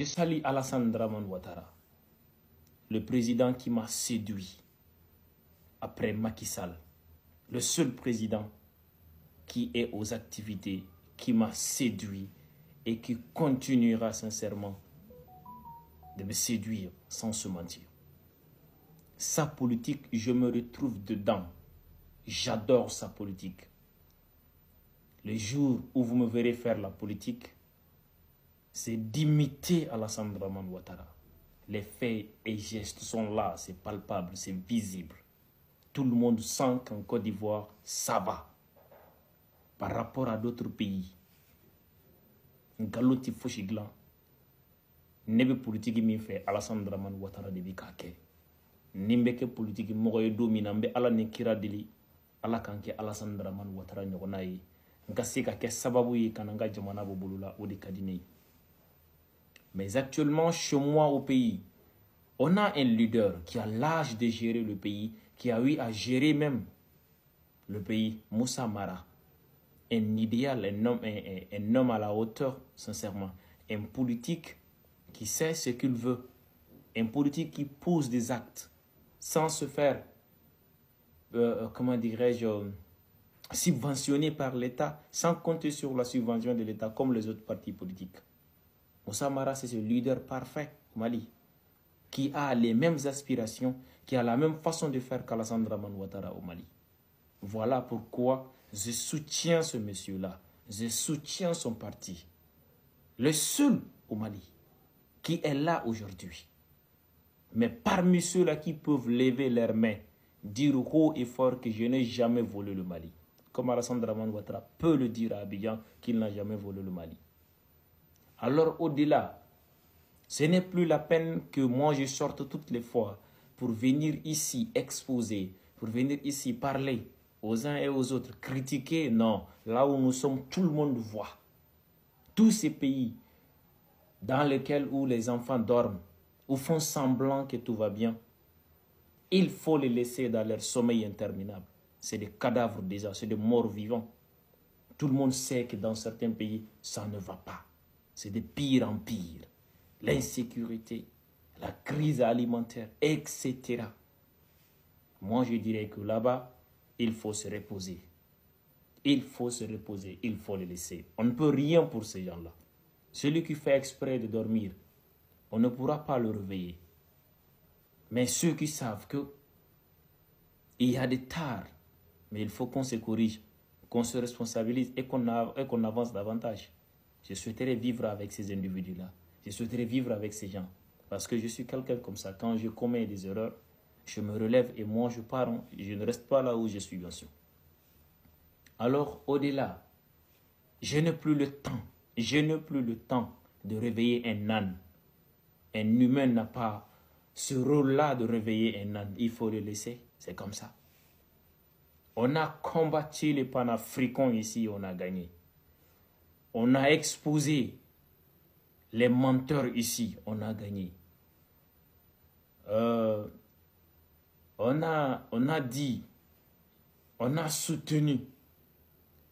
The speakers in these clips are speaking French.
Je salue Alassane Dramane Ouattara, le président qui m'a séduit après Macky Sall, le seul président qui est aux activités, qui m'a séduit et qui continuera sincèrement de me séduire sans se mentir. Sa politique, je me retrouve dedans. J'adore sa politique. Le jour où vous me verrez faire la politique, c'est d'imiter Alassane Dramane Ouattara. Les faits et gestes sont là, c'est palpable, c'est visible. Tout le monde sent qu'en Côte d'Ivoire, ça va. Par rapport à d'autres pays. Galoti Foshiglan. Nebe politique mi fait Alassane Dramane Ouattara de Bikake. Nimbeke politique mogoye domina mbe ala ni kira dili ala kanke Alassane Dramane Ouattara nyogona yi. Nka se ka ke sababu yi kananga jamana bo bolula o de kadine. Mais actuellement, chez moi au pays, on a un leader qui a l'âge de gérer le pays, qui a eu à gérer même le pays, Moussa Mara. Un idéal, un homme à la hauteur, sincèrement. Un politique qui sait ce qu'il veut. Un politique qui pose des actes sans se faire, comment dirais-je, subventionner par l'État, sans compter sur la subvention de l'État comme les autres partis politiques. Moussa Mara, c'est ce leader parfait au Mali, qui a les mêmes aspirations, qui a la même façon de faire qu'Alassane Dramane Ouattara au Mali. Voilà pourquoi je soutiens ce monsieur-là, je soutiens son parti. Le seul au Mali qui est là aujourd'hui. Mais parmi ceux-là qui peuvent lever leurs mains, dire haut et fort que je n'ai jamais volé le Mali. Comme Alassane Dramane Ouattara peut le dire à Abidjan qu'il n'a jamais volé le Mali. Alors au-delà, ce n'est plus la peine que moi je sorte toutes les fois pour venir ici exposer, pour venir ici parler aux uns et aux autres, critiquer. Non, là où nous sommes, tout le monde voit. Tous ces pays dans lesquels où les enfants dorment, ou font semblant que tout va bien, il faut les laisser dans leur sommeil interminable. C'est des cadavres déjà, c'est des morts vivants. Tout le monde sait que dans certains pays, ça ne va pas. C'est de pire en pire. L'insécurité, la crise alimentaire, etc. Moi, je dirais que là-bas, il faut se reposer. Il faut se reposer, il faut les laisser. On ne peut rien pour ces gens-là. Celui qui fait exprès de dormir, on ne pourra pas le réveiller. Mais ceux qui savent que il y a des tares, mais il faut qu'on se corrige, qu'on se responsabilise et qu'on avance davantage. Je souhaiterais vivre avec ces individus-là. Je souhaiterais vivre avec ces gens. Parce que je suis quelqu'un comme ça. Quand je commets des erreurs, je me relève et moi je pars. Je ne reste pas là où je suis, bien sûr. Alors, au-delà, je n'ai plus le temps. Je n'ai plus le temps de réveiller un âne. Un humain n'a pas ce rôle-là de réveiller un âne. Il faut le laisser. C'est comme ça. On a combattu les panafricains ici, on a gagné. On a exposé les menteurs ici, on a gagné. On a dit, on a soutenu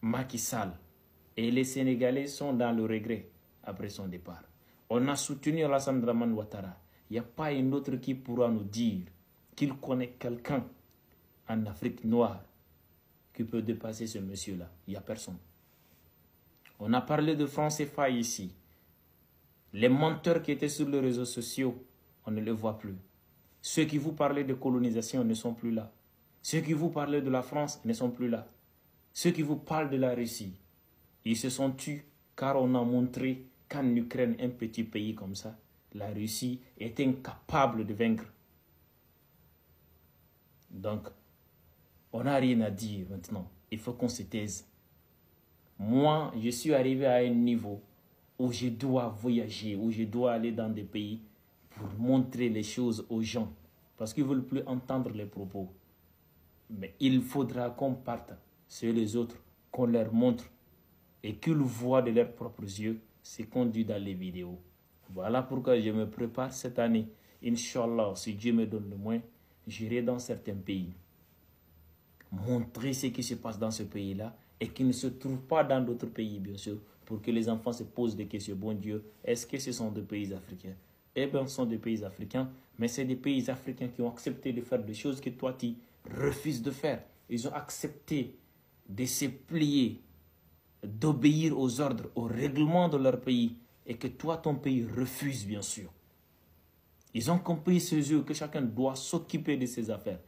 Macky Sall. Et les Sénégalais sont dans le regret après son départ. On a soutenu Alassane Dramane Ouattara. Il n'y a pas un autre qui pourra nous dire qu'il connaît quelqu'un en Afrique noire qui peut dépasser ce monsieur-là. Il n'y a personne. On a parlé de francs CFA ici. Les menteurs qui étaient sur les réseaux sociaux, on ne les voit plus. Ceux qui vous parlaient de colonisation ne sont plus là. Ceux qui vous parlaient de la France ne sont plus là. Ceux qui vous parlent de la Russie, ils se sont tus car on a montré qu'en Ukraine, un petit pays comme ça, la Russie est incapable de vaincre. Donc, on n'a rien à dire maintenant. Il faut qu'on se taise. Moi, je suis arrivé à un niveau où je dois voyager, où je dois aller dans des pays pour montrer les choses aux gens. Parce qu'ils ne veulent plus entendre les propos. Mais il faudra qu'on parte sur les autres, qu'on leur montre et qu'ils voient de leurs propres yeux ce qu'on dit dans les vidéos. Voilà pourquoi je me prépare cette année. Inch'Allah, si Dieu me donne le moyen, j'irai dans certains pays. Montrer ce qui se passe dans ce pays-là et qui ne se trouve pas dans d'autres pays, bien sûr, pour que les enfants se posent des questions. Bon Dieu, est-ce que ce sont des pays africains? Eh bien, ce sont des pays africains, mais c'est des pays africains qui ont accepté de faire des choses que toi, tu refuses de faire. Ils ont accepté de se plier, d'obéir aux ordres, aux règlements de leur pays, et que toi, ton pays refuse, bien sûr. Ils ont compris ce jeu, que chacun doit s'occuper de ses affaires,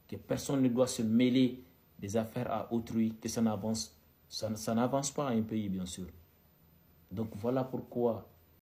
que personne ne doit se mêler des affaires à autrui, que ça n'avance pas à un pays, bien sûr. Donc voilà pourquoi